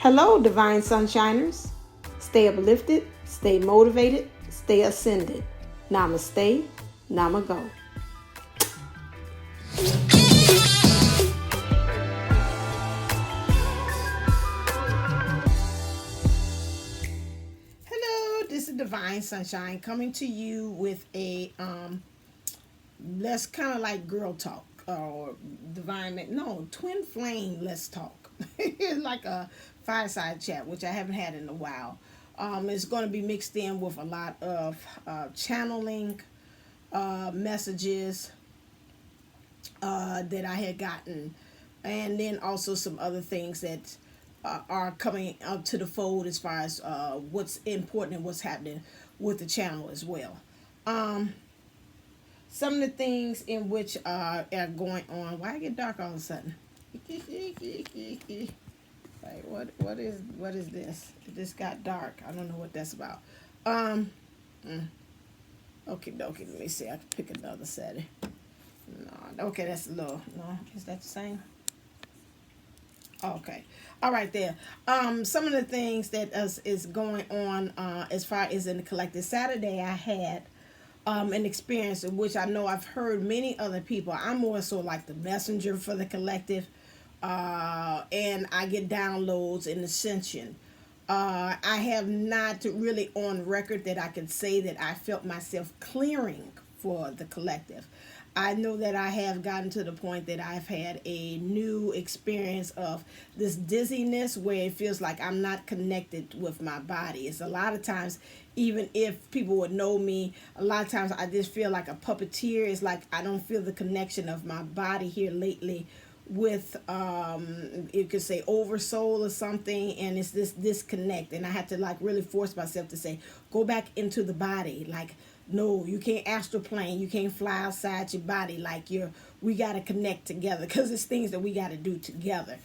Hello, Divine Sunshiners. Stay uplifted, stay motivated, stay ascended. Namaste, Namago. Hello, this is Divine Sunshine coming to you with a let's kind of like girl talk or twin flame let's talk. It's like a fireside chat, which I haven't had in a while. It's going to be mixed in with a lot of channeling messages that I had gotten, and then also some other things that are coming up to the fold as far as what's important and what's happening with the channel as well. Some of the things in which are going on. Why I get dark all of a sudden? Like what is this? It just got dark. I don't know what that's about. Okay, let me see. I can pick another setting. No, okay, that's a little. No, is that the same? Okay, all right there. Some of the things that is going on as far as in the collective. Saturday, I had an experience in which I know I've heard many other people. I'm more so like the messenger for the collective, and I get downloads in ascension. I have not really on record that I can say that I felt myself clearing for the collective. I know that I have gotten to the point that I've had a new experience of this dizziness where it feels like I'm not connected with my body. It's a lot of times, even if people would know me, a lot of times I just feel like a puppeteer. It's like I don't feel the connection of my body here lately with you could say oversoul or something, and it's this disconnect, and I had to like really force myself to say, go back into the body. Like, no, you can't astral plane, you can't fly outside your body. Like, we got to connect together, because it's things that we got to do together.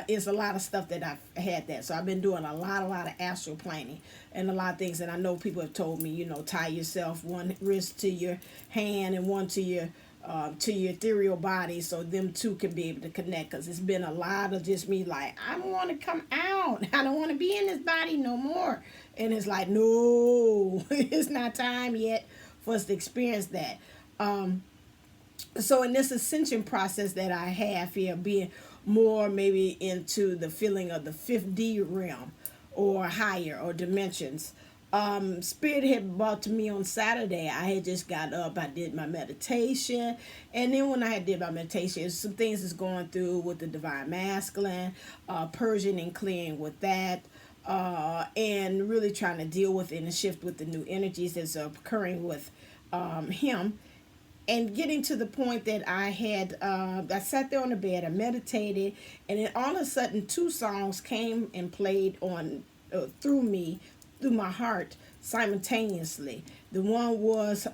It's a lot of stuff that I've had that, so I've been doing a lot of astral planing and a lot of things. And I know people have told me, tie yourself one wrist to your hand and one to your ethereal body, so them two can be able to connect. Because it's been a lot of just me like, I don't want to come out, I don't want to be in this body no more. And it's like, no, it's not time yet for us to experience that. So in this ascension process that I have here, being more maybe into the feeling of the 5D realm or higher or dimensions, Spirit had brought to me on Saturday. I had just got up, I did my meditation, and then when I had did my meditation, some things is going through with the divine masculine, purging and clearing with that, and really trying to deal with it and shift with the new energies that's occurring with him. And getting to the point that I had, I sat there on the bed, I meditated, and then all of a sudden 2 songs came and played on through me, through my heart simultaneously. The one was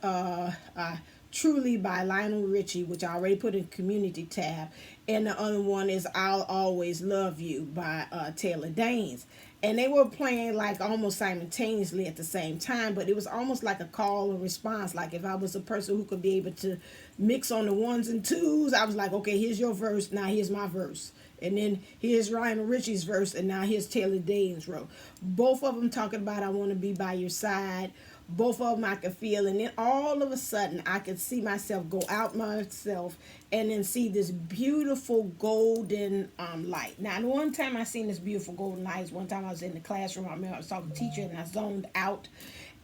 Truly by Lionel Richie, which I already put in community tab, and the other one is I'll Always Love You by Taylor Danes. And they were playing like almost simultaneously at the same time, but it was almost like a call and response. Like if I was a person who could be able to mix on the 1s and 2s, I was like, okay, here's your verse, now here's my verse. And then here's Ryan Richie's verse, and now here's Taylor Dane's verse. Both of them talking about I want to be by your side. Both of them I could feel, and then all of a sudden I could see myself go out myself and then see this beautiful golden light. Now, the one time I seen this beautiful golden light is one time I was in the classroom. I remember I was talking to a teacher and I zoned out,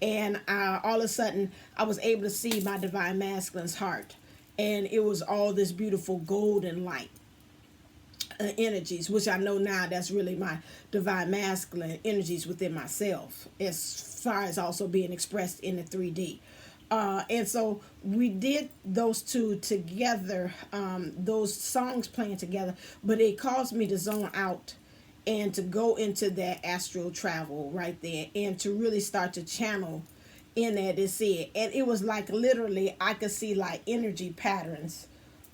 and all of a sudden I was able to see my divine masculine's heart, and it was all this beautiful golden light. Energies, which I know now that's really my divine masculine energies within myself, as far as also being expressed in the 3D. And so we did those 2 together, those songs playing together, but it caused me to zone out and to go into that astral travel right there, and to really start to channel in there to see it. And it was like literally I could see like energy patterns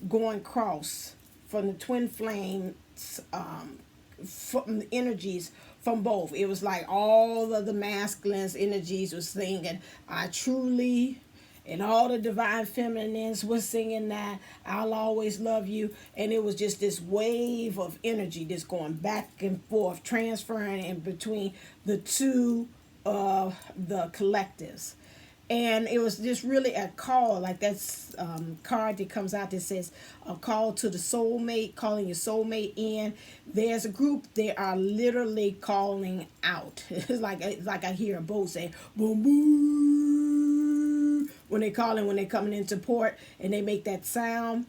going across from the twin flames, from the energies from both. It was like all of the masculine's energies was singing I truly, and all the divine feminines were singing that I'll always love you, and it was just this wave of energy just going back and forth, transferring in between the two the collectives. And it was just really a call, like that's card that comes out that says a call to the soulmate, calling your soulmate in. There's a group, they are literally calling out. It's like I hear a boat say boom boom when they calling, when they're coming into port, and they make that sound.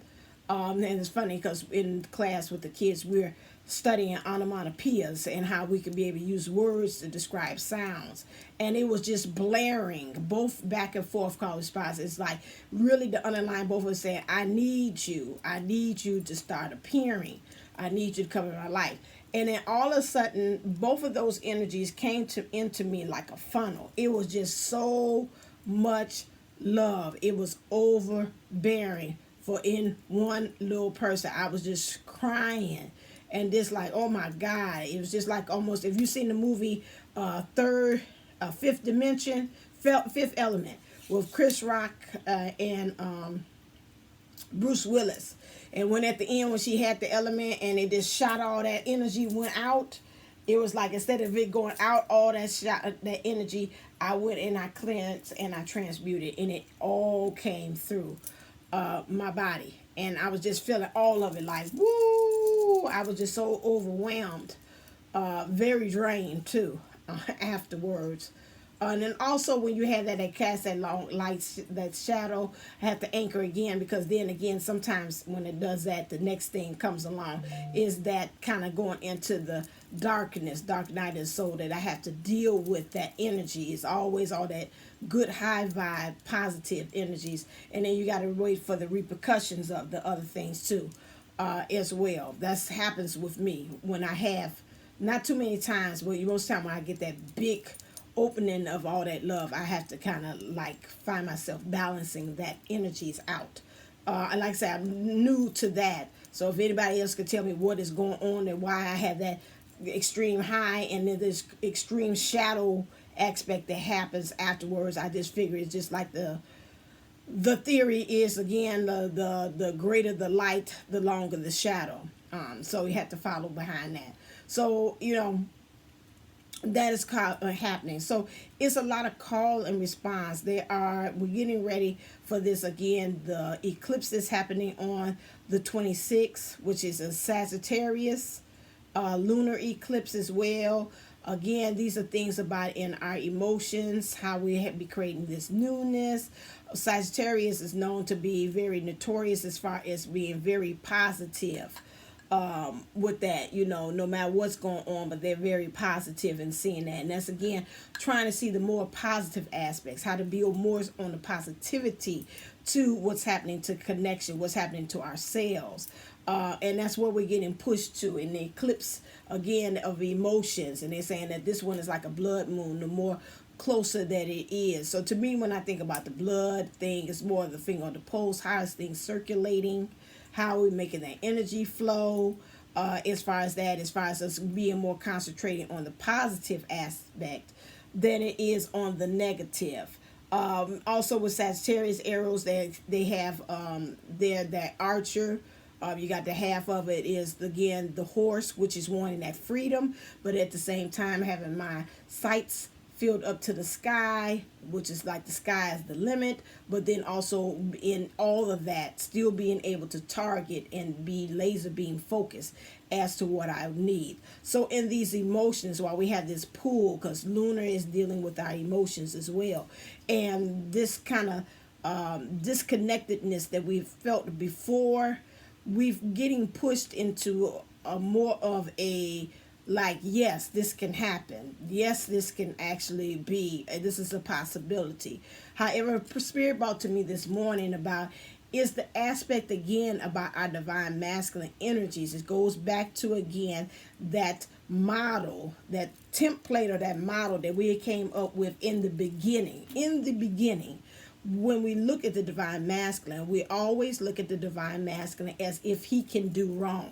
And it's funny because in class with the kids, we're studying onomatopoeias and how we can be able to use words to describe sounds. And it was just blaring, both back and forth call response. It's like really the underlying both of us saying, I need you. I need you to start appearing. I need you to come in my life. And then all of a sudden, both of those energies came into me like a funnel. It was just so much love. It was overbearing for in one little person. I was just crying. And just like, oh my God, it was just like almost, if you've seen the movie Fifth Dimension, Fifth Element, with Chris Rock and Bruce Willis. And when at the end, when she had the element and it just shot all that energy went out, it was like instead of it going out, all that energy, I went and I cleansed and I transmuted, and it all came through my body. And I was just feeling all of it like, woo! I was just so overwhelmed, very drained too, afterwards. And then also when you have that cast that long light, that shadow, I have to anchor again, because then again, sometimes when it does that, the next thing comes along is that kind of going into the darkness, dark night of the soul, that I have to deal with that energy. It's always all that good high vibe, positive energies. And then you got to wait for the repercussions of the other things too, as well. That happens with me when I have, not too many times, but most time when I get that big opening of all that love, I have to kind of like find myself balancing that energies out. And like I said, I'm new to that. So if anybody else could tell me what is going on and why I have that extreme high and then this extreme shadow aspect that happens afterwards, I just figure it's just like the theory is, again, the greater the light, the longer the shadow. So you have to follow behind that. So, that is happening. So it's a lot of call and response. We're getting ready for this again. The eclipse is happening on the 26th, which is a Sagittarius lunar eclipse as well. Again, these are things about in our emotions, how we have be creating this newness. Sagittarius is known to be very notorious as far as being very positive. With that, no matter what's going on, but they're very positive in seeing that. And that's again trying to see the more positive aspects, how to build more on the positivity to what's happening to connection, what's happening to ourselves. And that's what we're getting pushed to in the eclipse again of emotions. And they're saying that this one is like a blood moon, the more closer that it is. So to me, when I think about the blood thing, it's more of the thing on the pulse, how is things circulating, how we're making that energy flow, as far as us being more concentrated on the positive aspect than it is on the negative. Also with Sagittarius arrows, they have that archer. You got the half of it is again the horse, which is wanting that freedom, but at the same time having my sights filled up to the sky, which is like the sky is the limit, but then also in all of that still being able to target and be laser beam focused as to what I need. So in these emotions, while we have this pull, because lunar is dealing with our emotions as well, and this kind of disconnectedness that we've felt before, we've getting pushed into a more of a like, yes, this can happen. Yes, this can actually be. This is a possibility. However, Spirit brought to me this morning about is the aspect again about our divine masculine energies. It goes back to again that model, that template or that model that we came up with in the beginning. In the beginning, when we look at the divine masculine, we always look at the divine masculine as if he can do wrong.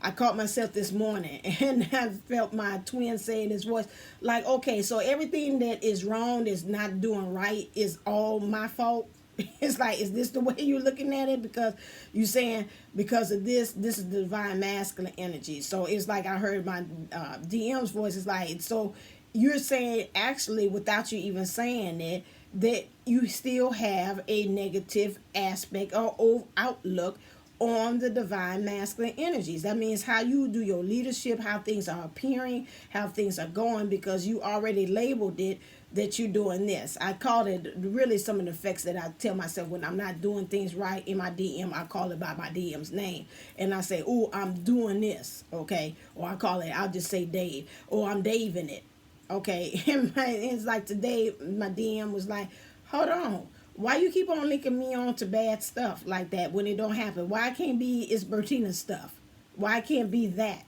I caught myself this morning and I felt my twin saying his voice, like, okay, so everything that is wrong, is not doing right, is all my fault. It's like, is this the way you're looking at it? Because you're saying because of this is the divine masculine energy. So it's like I heard my DM's voice. It's like, so you're saying actually without you even saying it, that you still have a negative aspect or outlook on the divine masculine energies. That means how you do your leadership, how things are appearing, how things are going, because you already labeled it that you're doing this. I call it really some of the effects that I tell myself when I'm not doing things right in my DM. I call it by my DM's name. And I say, oh, I'm doing this, okay? Or I call it, I'll just say Dave. Or I'm Dave in it, okay? And it's like today, my DM was like, hold on. Why you keep on linking me on to bad stuff like that when it don't happen? Why can't be it's Bertina stuff? Why can't be that?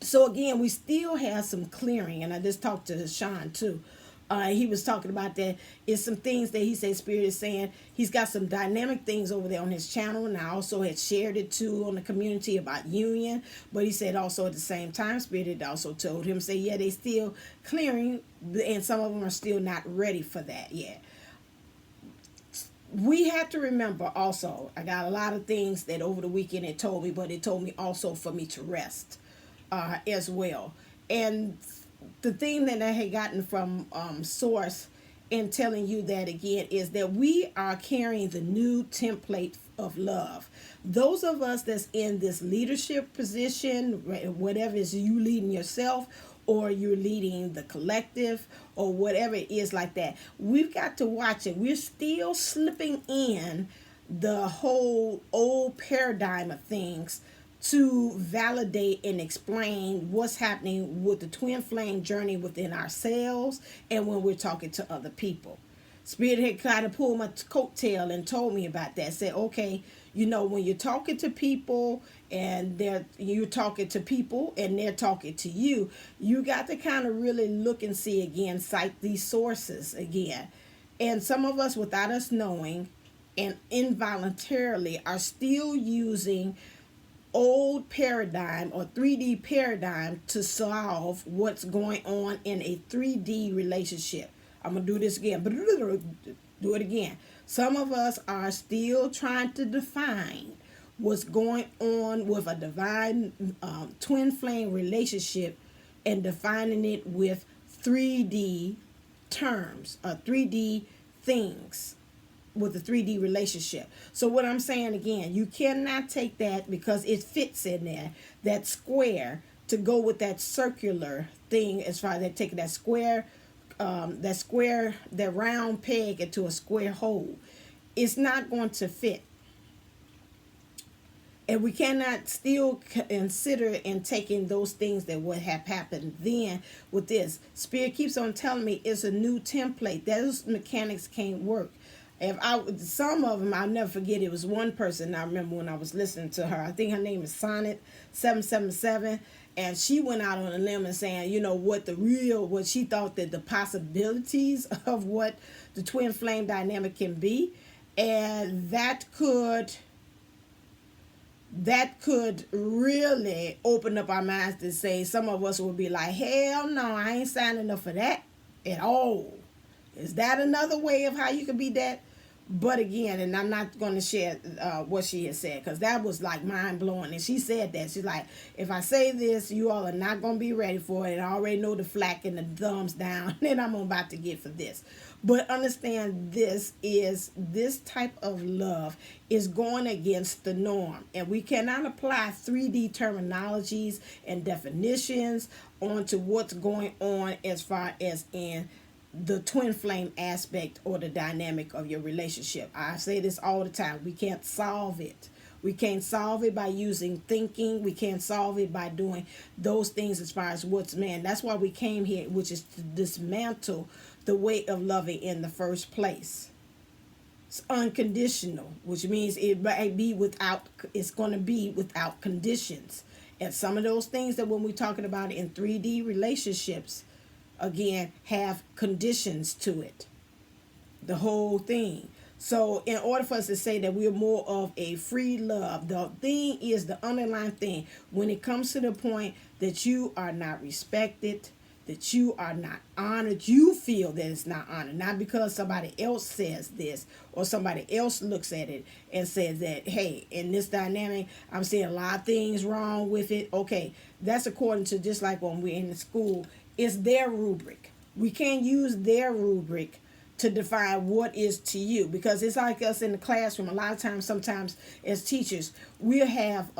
So again, we still have some clearing, and I just talked to Sean too. He was talking about that. It's some things that he said Spirit is saying. He's got some dynamic things over there on his channel, and I also had shared it too on the community about union. But he said also at the same time, Spirit had also told him, say, yeah, they still clearing, and some of them are still not ready for that yet. We have to remember also, I got a lot of things that over the weekend it told me, but it told me also for me to rest as well. And the thing that I had gotten from Source in telling you that again is that we are carrying the new template of love. Those of us that's in this leadership position, whatever is you leading yourself or you're leading the collective or whatever it is like that, we've got to watch it. We're still slipping in the whole old paradigm of things to validate and explain what's happening with the twin flame journey within ourselves and when we're talking to other people. Spirit had kind of pulled my coattail and told me about that. Said, okay, you know, when you're talking to people and you're talking to people and they're talking to you, you got to kind of really look and see again, cite these sources again. And some of us, without us knowing and involuntarily, are still using old paradigm or 3D paradigm to solve what's going on in a 3D relationship. I'm going to do this again. Do it again. Some of us are still trying to define what's going on with a divine twin flame relationship and defining it with 3D terms or 3D things with a 3D relationship. So what I'm saying again, you cannot take that because it fits in there, that square, to go with that circular thing as far as that taking that square, that round peg into a square hole. It's not going to fit. And we cannot still consider in taking those things that would have happened then with this. Spirit keeps on telling me it's a new template. Those mechanics can't work. Some of them I'll never forget. It was one person I remember when I was listening to her. I think her name is Sonnet 777, and she went out on a limb and saying, you know, what she thought that the possibilities of what the twin flame dynamic can be, and that could really open up our minds to say some of us would be like, hell no, I ain't signing up for that at all. Is that another way of how you could be that? But again, and I'm not going to share what she has said because that was like mind blowing. And she said that. She's like, if I say this, you all are not going to be ready for it. And I already know the flack and the thumbs down that I'm about to get for this. But understand this type of love is going against the norm. And we cannot apply 3D terminologies and definitions onto what's going on as far as in the twin flame aspect or the dynamic of your relationship. I say this all the time. We can't solve it. We can't solve it by using thinking. We can't solve it by doing those things as far as what's man. That's why we came here, which is to dismantle the way of loving in the first place. It's unconditional, which means it's going to be without conditions. And some of those things that when we're talking about in 3D relationships, again, have conditions to it. The whole thing. So in order for us to say that we're more of a free love, the thing is the underlying thing. When it comes to the point that you are not respected, that you are not honored. You feel that it's not honored, not because somebody else says this or somebody else looks at it and says that, hey, in this dynamic, I'm seeing a lot of things wrong with it. Okay, that's according to, just like when we're in the school, it's their rubric. We can't use their rubric to define what is to you, because it's like us in the classroom. A lot of times, sometimes as teachers, we'll have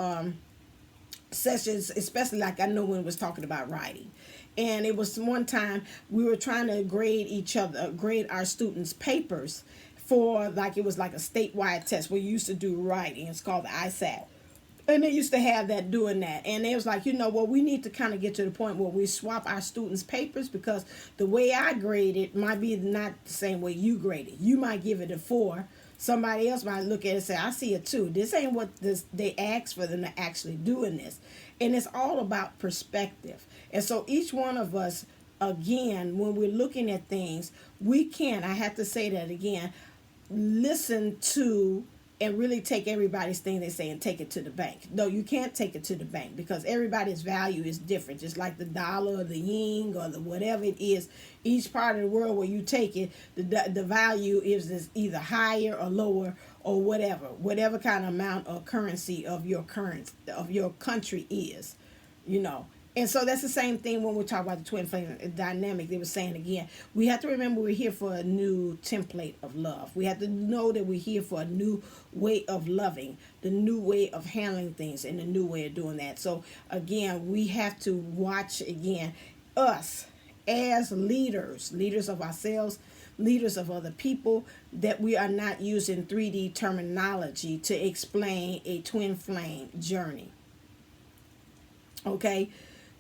sessions, especially like I know when it was talking about writing. And it was one time we were trying to grade our students' papers for, like, it was like a statewide test where you used to do writing. It's called the ISAT. And they used to have that doing that. And it was like, we need to kind of get to the point where we swap our students' papers, because the way I grade it might be not the same way you grade it. You might give it a 4. Somebody else might look at it and say, I see a 2. This ain't what they asked for them to actually do in this. And it's all about perspective. And so each one of us, again, when we're looking at things, I have to say that again, listen to and really take everybody's thing they say and take it to the bank. No, you can't take it to the bank, because everybody's value is different. Just like the dollar or the yin or the whatever it is, each part of the world where you take it, the value is either higher or lower or whatever kind of amount of currency of your country is, And so that's the same thing when we talk about the twin flame dynamic. They were saying again, we have to remember we're here for a new template of love. We have to know that we're here for a new way of loving, the new way of handling things, and the new way of doing that. So again, we have to watch, again, us as leaders of ourselves, leaders of other people, that we are not using 3D terminology to explain a twin flame journey. Okay?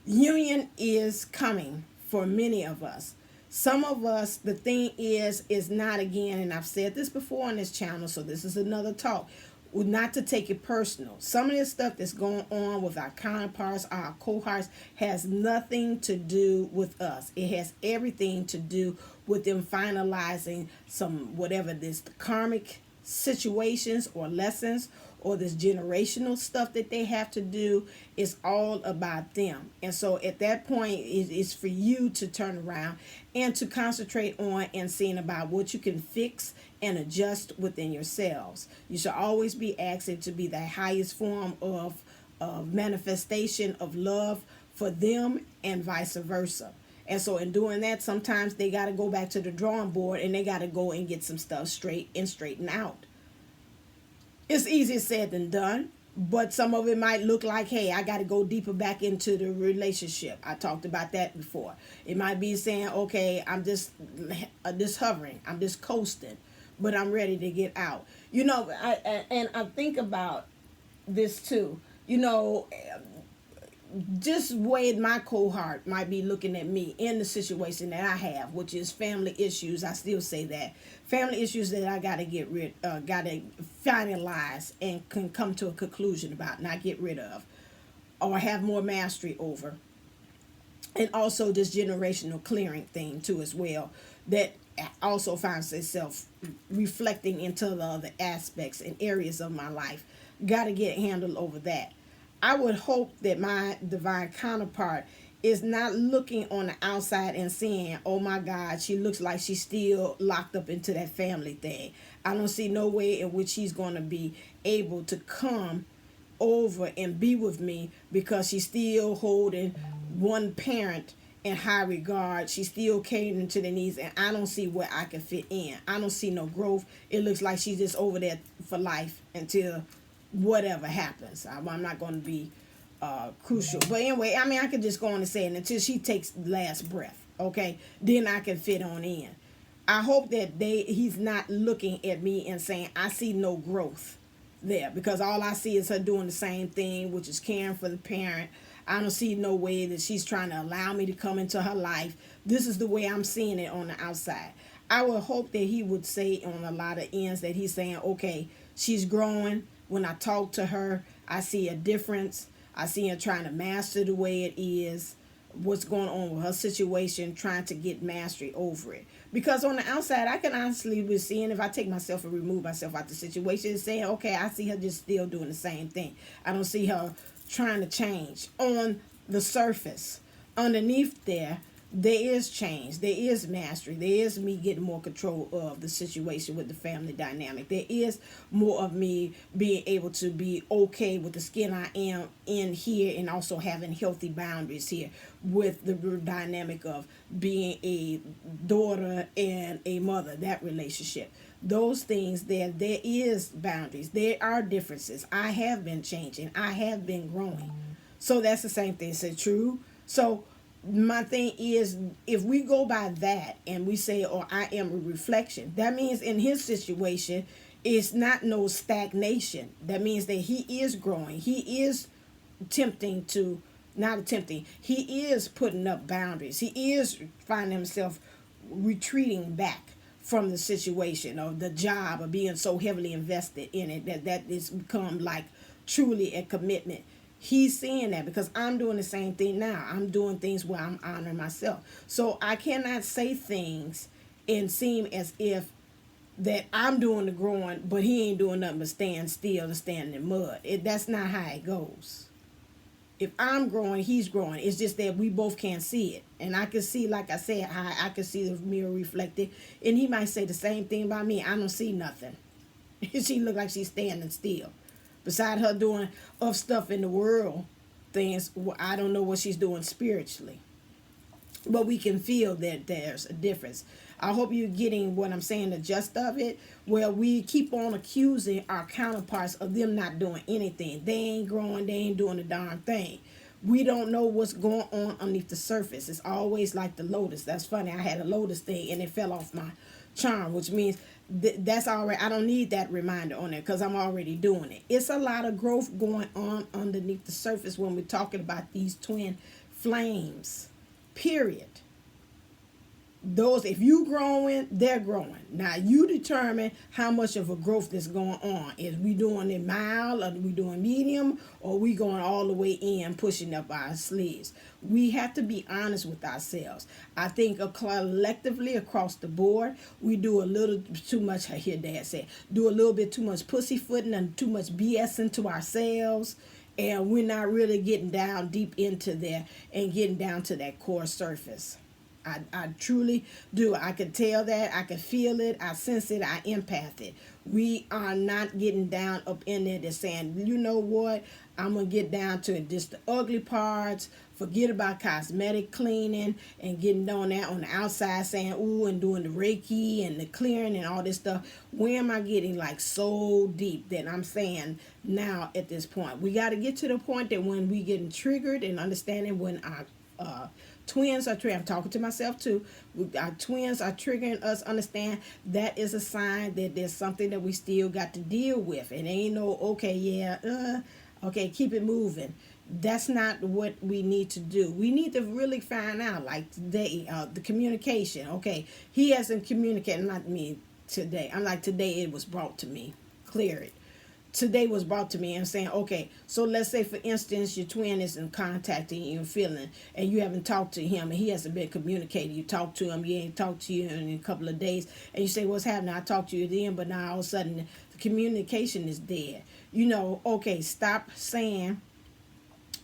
Union is coming for many of us. Some of us, the thing is not, again, and I've said this before on this channel, so this is another talk, not to take it personal. Some of this stuff that's going on with our counterparts, our cohorts, has nothing to do with us. It has everything to do with them finalizing the karmic situations or lessons, or this generational stuff that they have to do. Is all about them. And so at that point, it's for you to turn around and to concentrate on and seeing about what you can fix and adjust within yourselves. You should always be asking to be the highest form of manifestation of love for them, and vice versa. And so in doing that, sometimes they got to go back to the drawing board and they got to go and get some stuff straightened out. It's easier said than done, but some of it might look like, hey, I got to go deeper back into the relationship. I talked about that before. It might be saying, okay, I'm just hovering, I'm just coasting, but I'm ready to get out. I think about this too. Just way my cohort might be looking at me in the situation that I have, which is family issues. I still say that family issues that I got to finalize and can come to a conclusion about, not get rid of, or have more mastery over. And also this generational clearing thing too as well, that also finds itself reflecting into the other aspects and areas of my life. Got to get handled over that. I would hope that my divine counterpart is not looking on the outside and saying, oh my God, she looks like she's still locked up into that family thing. I don't see no way in which she's going to be able to come over and be with me, because she's still holding one parent in high regard. She's still catering to the needs, and I don't see where I can fit in. I don't see no growth. It looks like she's just over there for life until whatever happens. I'm not going to be crucial, but anyway, I could just go on and say it until she takes the last breath. Okay, then I can fit on in. I hope that he's not looking at me and saying, I see no growth there, because all I see is her doing the same thing, which is caring for the parent. I don't see no way that she's trying to allow me to come into her life. This is the way I'm seeing it on the outside. I would hope that he would say on a lot of ends that he's saying, okay, she's growing. When I talk to her, I see a difference. I see her trying to master the way it is, what's going on with her situation, trying to get mastery over it. Because on the outside, I can honestly be seeing, if I take myself and remove myself out the situation, and saying, okay, I see her just still doing the same thing. I don't see her trying to change on the surface. Underneath there, there is change, there is mastery, there is me getting more control of the situation with the family dynamic, there is more of me being able to be okay with the skin I am in here, and also having healthy boundaries here with the dynamic of being a daughter and a mother, that relationship, those things there is boundaries, there are differences. I have been changing, I have been growing. So that's the same thing. So true. So my thing is, if we go by that and we say, "Oh, I am a reflection," that means in his situation, it's not no stagnation. That means that he is growing. He is attempting to, not attempting. He is putting up boundaries. He is finding himself retreating back from the situation or the job, or being so heavily invested in it that it's become like truly a commitment. He's seeing that, because I'm doing the same thing now. I'm doing things where I'm honoring myself. So I cannot say things and seem as if that I'm doing the growing, but he ain't doing nothing but stand still and stand in the mud. That's not how it goes. If I'm growing, he's growing. It's just that we both can't see it. And I can see, like I said, how I can see the mirror reflected. And he might say the same thing about me. I don't see nothing. She look like she's standing still. Beside her doing of stuff in the world, things, I don't know what she's doing spiritually. But we can feel that there's a difference. I hope you're getting what I'm saying, the gist of it, where we keep on accusing our counterparts of them not doing anything. They ain't growing, they ain't doing a darn thing. We don't know what's going on underneath the surface. It's always like the lotus. That's funny. I had a lotus thing and it fell off my charm, which means that's already, I don't need that reminder on there because I'm already doing it. It's a lot of growth going on underneath the surface when we're talking about these twin flames, period. Those, if you growing, they're growing. Now you determine how much of a growth that's going on. Is we doing it mild, or we doing medium, or we going all the way in, pushing up our sleeves? We have to be honest with ourselves. I think collectively across the board, we do a little too much. I hear Dad say, do a little bit too much pussyfooting and too much BSing to ourselves. And we're not really getting down deep into there and getting down to that core surface. I truly do. I can tell that. I can feel it. I sense it. I empath it. We are not getting down up in there to saying, you know what, I'm going to get down to it. Just the ugly parts. Forget about cosmetic cleaning and getting on that on the outside saying, ooh, and doing the Reiki and the clearing and all this stuff. Where am I getting like so deep that I'm saying now at this point? We got to get to the point that when we getting triggered and understanding when our twins are triggering. I'm talking to myself too. Our twins are triggering us. Understand that is a sign that there's something that we still got to deal with. It ain't no okay, yeah, okay, keep it moving. That's not what we need to do. We need to really find out, like today, the communication. Okay, he hasn't communicated, not me today. I'm like, today it was brought to me. Clear it. Today was brought to me and saying, okay, so let's say for instance your twin isn't contacting you and feeling, and you haven't talked to him and he hasn't been communicating. You talk to him, he ain't talked to you in a couple of days, and you say, what's happening? I talked to you then, but now all of a sudden the communication is dead. You know, okay, stop saying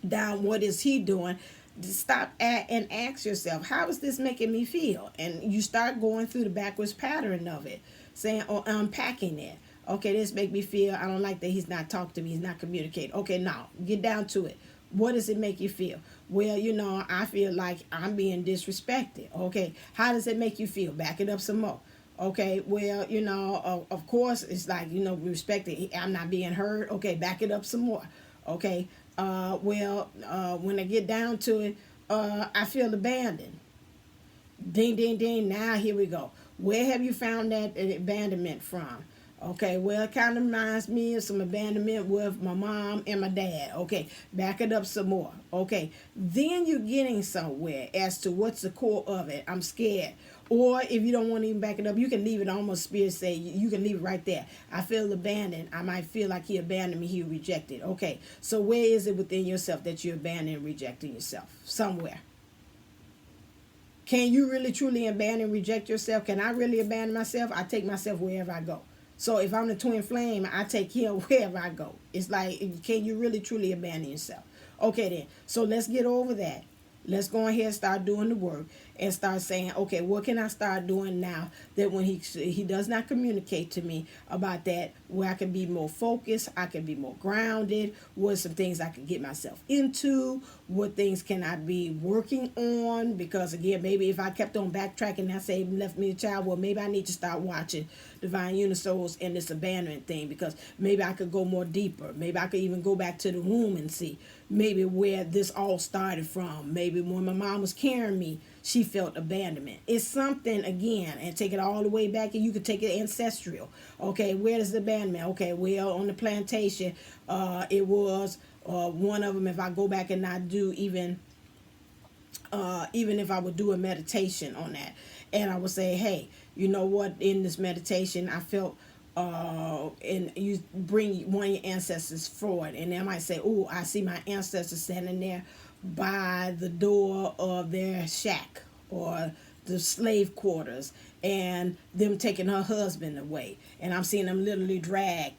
down what is he doing. Stop at and ask yourself, how is this making me feel? And you start going through the backwards pattern of it, saying or unpacking it. Okay, this make me feel, I don't like that he's not talking to me, he's not communicating. Okay, now, get down to it. What does it make you feel? Well, you know, I feel like I'm being disrespected. Okay, how does it make you feel? Back it up some more. Okay, well, you know, of course, it's like, you know, respected. I'm not being heard. Okay, back it up some more. Okay, when I get down to it, I feel abandoned. Ding, ding, ding. Now, here we go. Where have you found that abandonment from? Okay, well, it kind of reminds me of some abandonment with my mom and my dad. Okay, back it up some more. Okay, then you're getting somewhere as to what's the core of it. I'm scared. Or if you don't want to even back it up, you can leave it almost spirit say, you can leave it right there. I feel abandoned. I might feel like he abandoned me, he rejected. Okay, so where is it within yourself that you're abandoning and rejecting yourself? Somewhere. Can you really truly abandon and reject yourself? Can I really abandon myself? I take myself wherever I go. So if I'm the twin flame, I take him wherever I go. It's like, can you really truly abandon yourself? Okay then. So let's get over that. Let's go ahead and start doing the work and start saying, okay, what can I start doing now that when he does not communicate to me about that, where I can be more focused, I can be more grounded, what some things I can get myself into, what things can I be working on, because again, maybe if I kept on backtracking, I say left me a child, well, maybe I need to start watching Divine Unisouls and this abandonment thing, because maybe I could go more deeper. Maybe I could even go back to the womb and see maybe where this all started from. Maybe when my mom was carrying me, she felt abandonment. It's something, again, and take it all the way back, and you could take it ancestral. Okay, where is the abandonment? Okay, well, on the plantation, it was one of them. If I go back and I do even if I would do a meditation on that, and I would say, hey, you know what, in this meditation I felt, and you bring one of your ancestors forward, and they might say, oh, I see my ancestors standing there by the door of their shack or the slave quarters, and them taking her husband away, and I'm seeing them literally drag.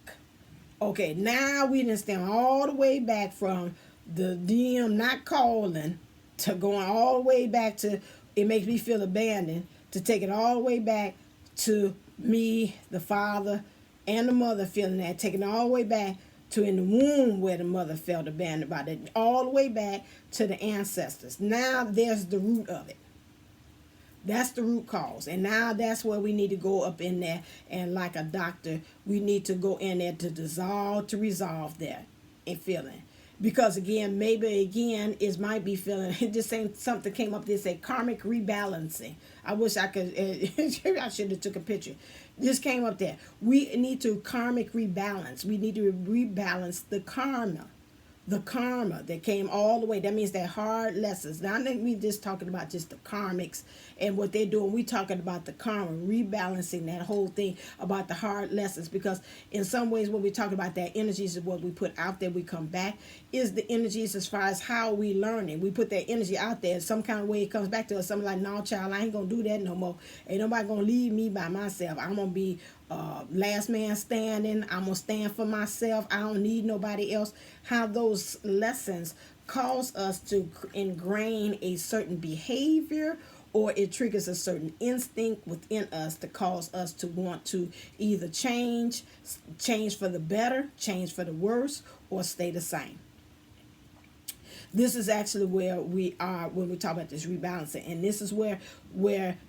Okay, now we didn't stand all the way back from the DM not calling to going all the way back to it makes me feel abandoned, to take it all the way back to me, the father, and the mother feeling that, taking it all the way back to in the womb where the mother felt abandoned by it, all the way back to the ancestors. Now there's the root of it. That's the root cause. And now that's where we need to go up in there. And like a doctor, we need to go in there to dissolve, to resolve that and feeling. Because again, maybe again, it might be feeling, just saying something came up, they say karmic rebalancing. I wish I could, I should have took a picture. This came up there. We need to karmic rebalance. We need to rebalance the karma. The karma that came all the way. That means that hard lessons. Now, I think we just talking about just the karmics and what they're doing. We talking about the karma, rebalancing that whole thing about the hard lessons. Because in some ways, when we talk about that energies is what we put out there, we come back, is the energies as far as how we learn it. We put that energy out there. Some kind of way it comes back to us. Something like, no, child, I ain't going to do that no more. Ain't nobody going to leave me by myself. I'm going to be last man standing. I'm going to stand for myself. I don't need nobody else. How those lessons cause us to ingrain a certain behavior, or it triggers a certain instinct within us to cause us to want to either change for the better, change for the worse, or stay the same. This is actually where we are when we talk about this rebalancing, and this is where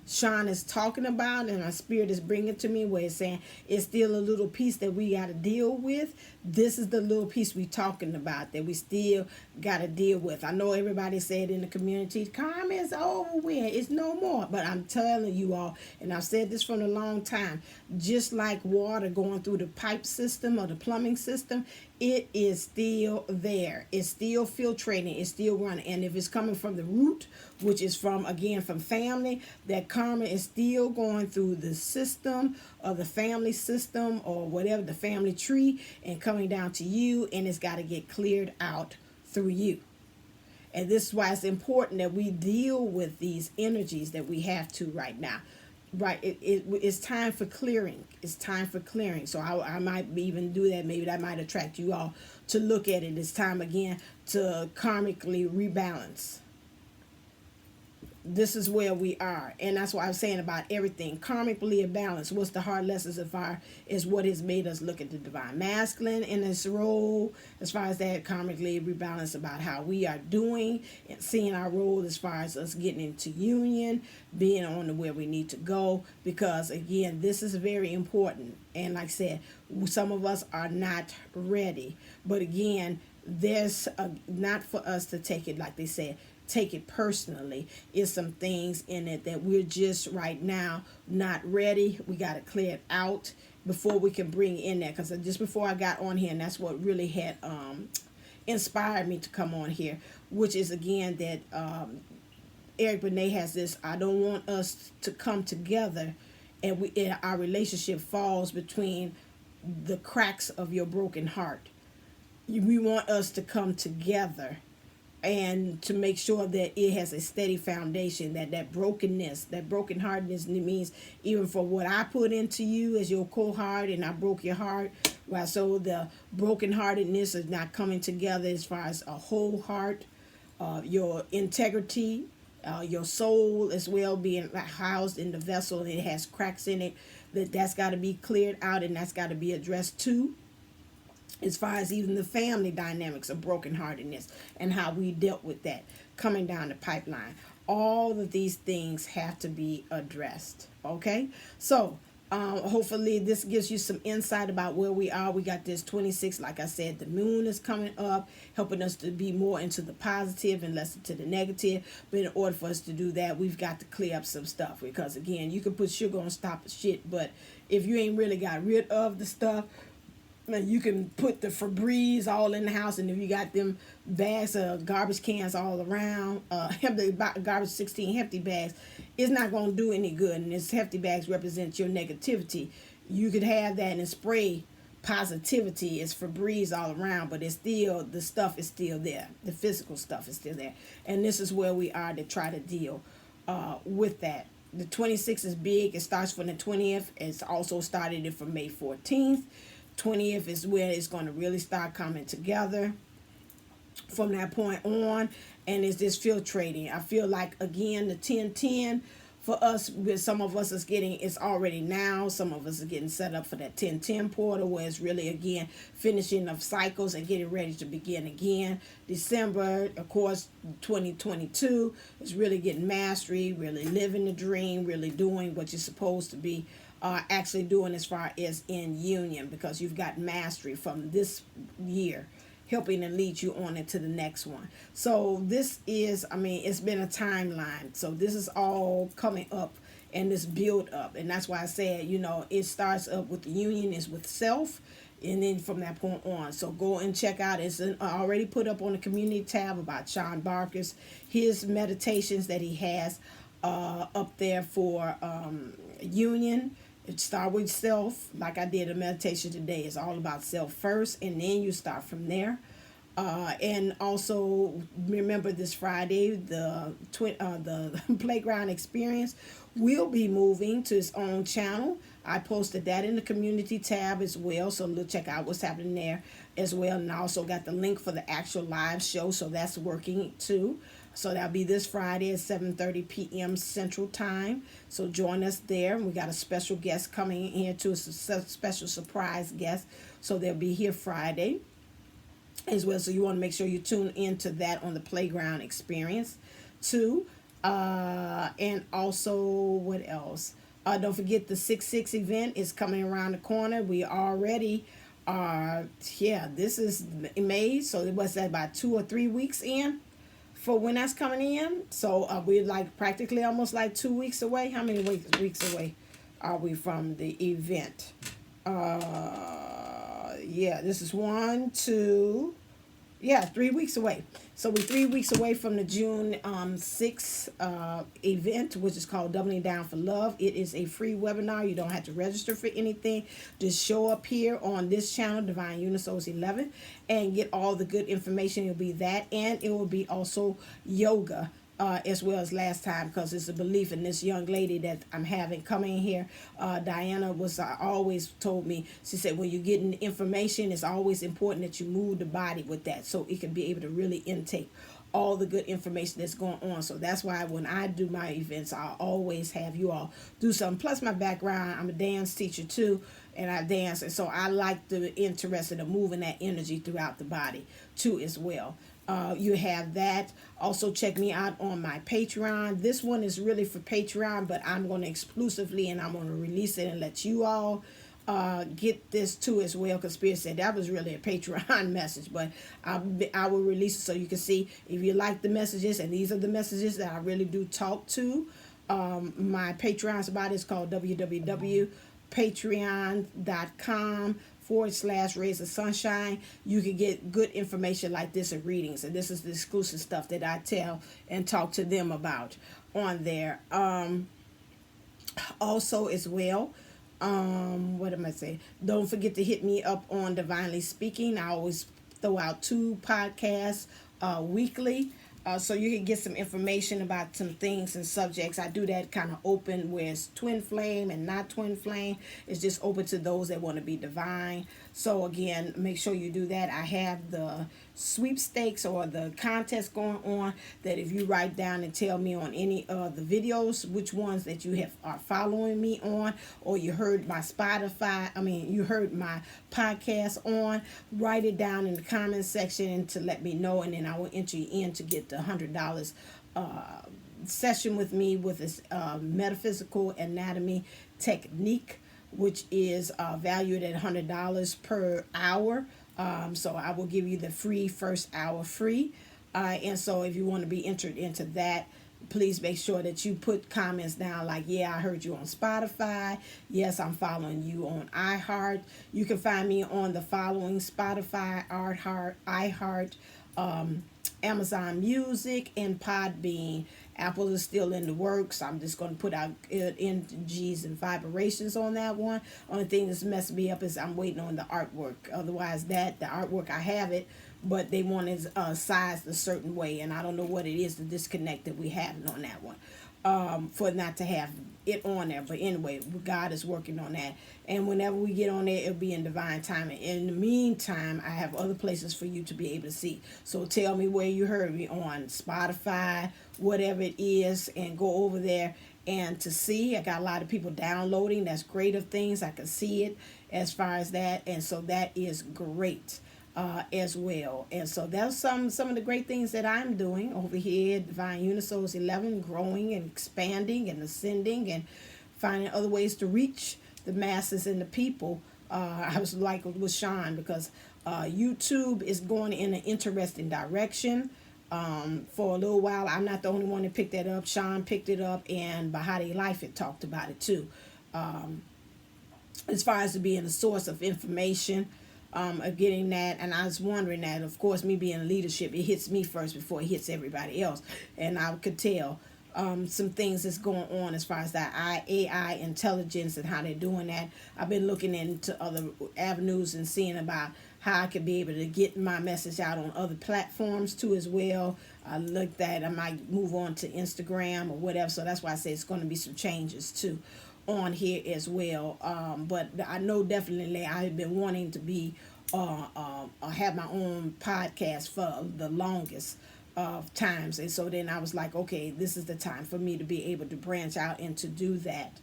Sean is talking about, and our spirit is bringing to me, where it's saying it's still a little piece that we got to deal with. This is the little piece we talking about that we still got to deal with. I know everybody said in the community, karma is over with, it's no more, but I'm telling you all, and I've said this from a long time, just like water going through the pipe system or the plumbing system, it is still there. It's still filtrating. It's still running. And if it's coming from the root, which is from, again, from family, that karma is still going through the system or the family system or whatever, the family tree, and coming down to you, and it's got to get cleared out through you. And this is why it's important that we deal with these energies that we have to right now. Right, it's time for clearing. It's time for clearing. So I might even do that. Maybe that might attract you all to look at it. It's time again to karmically rebalance. This is where we are, and that's why I'm saying about everything karmically balanced. What's the hard lessons of fire is what has made us look at the divine masculine in its role as far as that karmically rebalance about how we are doing and seeing our role as far as us getting into union, being on to where we need to go, because again, this is very important. And like I said, some of us are not ready, but again, there's not for us to take it, like they said, take it personally. Is some things in it that we're just right now not ready. We got to clear it out before we can bring in that, because just before I got on here, and that's what really had inspired me to come on here, which is again that Eric Benet has this, I don't want us to come together and our relationship falls between the cracks of your broken heart. We want us to come together and to make sure that it has a steady foundation, that brokenness, that brokenheartedness means even for what I put into you as your cohort and I broke your heart, right? So the brokenheartedness is not coming together as far as a whole heart, your integrity, your soul as well being housed in the vessel, and it has cracks in it. That's got to be cleared out, and that's got to be addressed too. As far as even the family dynamics of brokenheartedness and how we dealt with that coming down the pipeline, all of these things have to be addressed. Okay, so hopefully this gives you some insight about where we are. We got this 26, like I said, the moon is coming up, helping us to be more into the positive and less into the negative. But in order for us to do that, we've got to clear up some stuff, because again, you can put sugar on top of shit, but if you ain't really got rid of the stuff, you can put the Febreze all in the house, and if you got them bags of garbage cans all around, garbage 16 hefty bags, it's not going to do any good. And this hefty bags represent your negativity. You could have that and spray positivity. It's Febreze all around, but it's still, the stuff is still there. The physical stuff is still there. And this is where we are to try to deal with that. The 26th is big. It starts from the 20th. It's also started from May 14th. 20th is where it's going to really start coming together from that point on, and it's just filtrating. I feel like, again, the 10-10 for us, with some of us is getting, it's already now, some of us are getting set up for that 10-10 portal, where it's really, again, finishing of cycles and getting ready to begin again. December, of course, 2022 is really getting mastery, really living the dream, really doing what you're supposed to be actually doing as far as in union, because you've got mastery from this year helping to lead you on into the next one. So this is, I mean, it's been a timeline. So this is all coming up and this build up. And that's why I said, you know, it starts up with the union is with self, and then from that point on. So go and check out, it's already put up on the community tab about Sean Barker's, his meditations that he has up there for union. It start with self, like I did a meditation today. It's all about self first, and then you start from there. And also remember, this Friday, the playground experience will be moving to its own channel. I posted that in the community tab as well, so check out what's happening there as well. And I also got the link for the actual live show, so that's working too. So that'll be this Friday at 7:30 p.m. Central Time. So join us there. We got a special guest coming in here too. It's a special surprise guest. So they'll be here Friday as well. So you want to make sure you tune into that on the playground experience too. And also, what else? Don't forget the 6/6 event is coming around the corner. We already this is May. So it was about 2 or 3 weeks in for when that's coming in. So we're like practically almost like 2 weeks away. How many weeks away are we from the event? This is 1, 2, 3 weeks away. So we're 3 weeks away from the June 6th event, which is called Doubling Down for Love. It is a free webinar. You don't have to register for anything. Just show up here on this channel, Divine Unisouls 11, and get all the good information. It'll be that, and it will be also yoga as well as last time, because it's a belief in this young lady that I'm having coming here. Diana was always told me, she said, when you're getting information, it's always important that you move the body with that, so it can be able to really intake all the good information that's going on. So that's why when I do my events, I always have you all do something. Plus my background, I'm a dance teacher too, and I dance, and so I like the interest in moving that energy throughout the body too as well. You have that. Also check me out on my Patreon. This one is really for Patreon, but I'm going to exclusively, and I'm going to release it and let you all get this too as well, because Spirit said that was really a Patreon message, but I will release it so you can see if you like the messages, and these are the messages that I really do talk to. My Patreon's about is called www.patreon.com/Rays of Sunshine. You can get good information like this in readings, and this is the exclusive stuff that I tell and talk to them about on there. Also as well, what am I saying? Don't forget to hit me up on Divinely Speaking. I always throw out 2 podcasts weekly. So you can get some information about some things and subjects. I do that kind of open, where it's twin flame and not twin flame. It's just open to those that want to be divine. So again, make sure you do that. I have the sweepstakes or the contest going on, that if you write down and tell me on any of the videos which ones that you have are following me on, or you heard my you heard my podcast on, write it down in the comment section to let me know, and then I will enter you in to get the $100 session with me with this metaphysical anatomy technique, which is valued at $100 per hour. So I will give you the free first hour free. And so if you want to be entered into that, please make sure that you put comments down like, yeah, I heard you on Spotify. Yes, I'm following you on iHeart. You can find me on the following: Spotify, iHeart, Amazon Music, and Podbean. Apple is still in the works. I'm just going to put out energies and vibrations on that one. Only thing that's messed me up is I'm waiting on the artwork. Otherwise, the artwork, I have it, but they want it sized a certain way, and I don't know what it is, the disconnect that we have on that one. For not to have it on there. But anyway, God is working on that. And whenever we get on there, it'll be in divine timing. In the meantime, I have other places for you to be able to see. So tell me where you heard me on Spotify, whatever it is, and go over there and to see. I got a lot of people downloading. That's great of things. I can see it as far as that. And so that is great. As well. And so that's some of the great things that I'm doing over here at Divine Unisouls 11, growing and expanding and ascending and finding other ways to reach the masses and the people. I was like with Sean, because YouTube is going in an interesting direction. For a little while, I'm not the only one that picked that up. Sean picked it up, and Bahati Life had talked about it too. As far as it being a source of information, of getting that. And I was wondering that, of course, me being in leadership, it hits me first before it hits everybody else. And I could tell some things that's going on as far as that AI intelligence and how they're doing that. I've been looking into other avenues and seeing about how I could be able to get my message out on other platforms too as well. I looked at, I might move on to Instagram or whatever. So that's why I say it's going to be some changes too on here as well. But I know definitely I've been wanting to be have my own podcast for the longest of times. And so then I was like, okay, this is the time for me to be able to branch out and to do that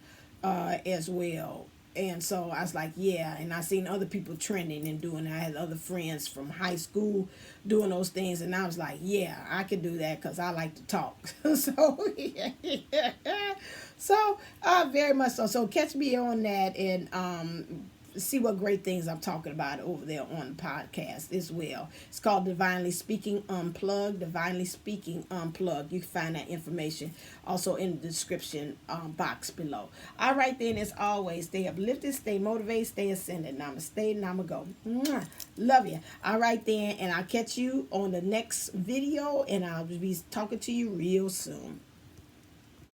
as well. And so I was like, yeah, and I seen other people trending and doing it. I had other friends from high school doing those things, and I was like, yeah, I could do that because I like to talk. So, yeah. So, very much so. So catch me on that, and see what great things I'm talking about over there on the podcast as well. It's called Divinely Speaking Unplugged. Divinely Speaking Unplugged. You can find that information also in the description box below. All right, then, as always, stay uplifted, stay motivated, stay ascended. Namaste, namago. Mwah. Love you. All right, then, and I'll catch you on the next video, and I'll be talking to you real soon.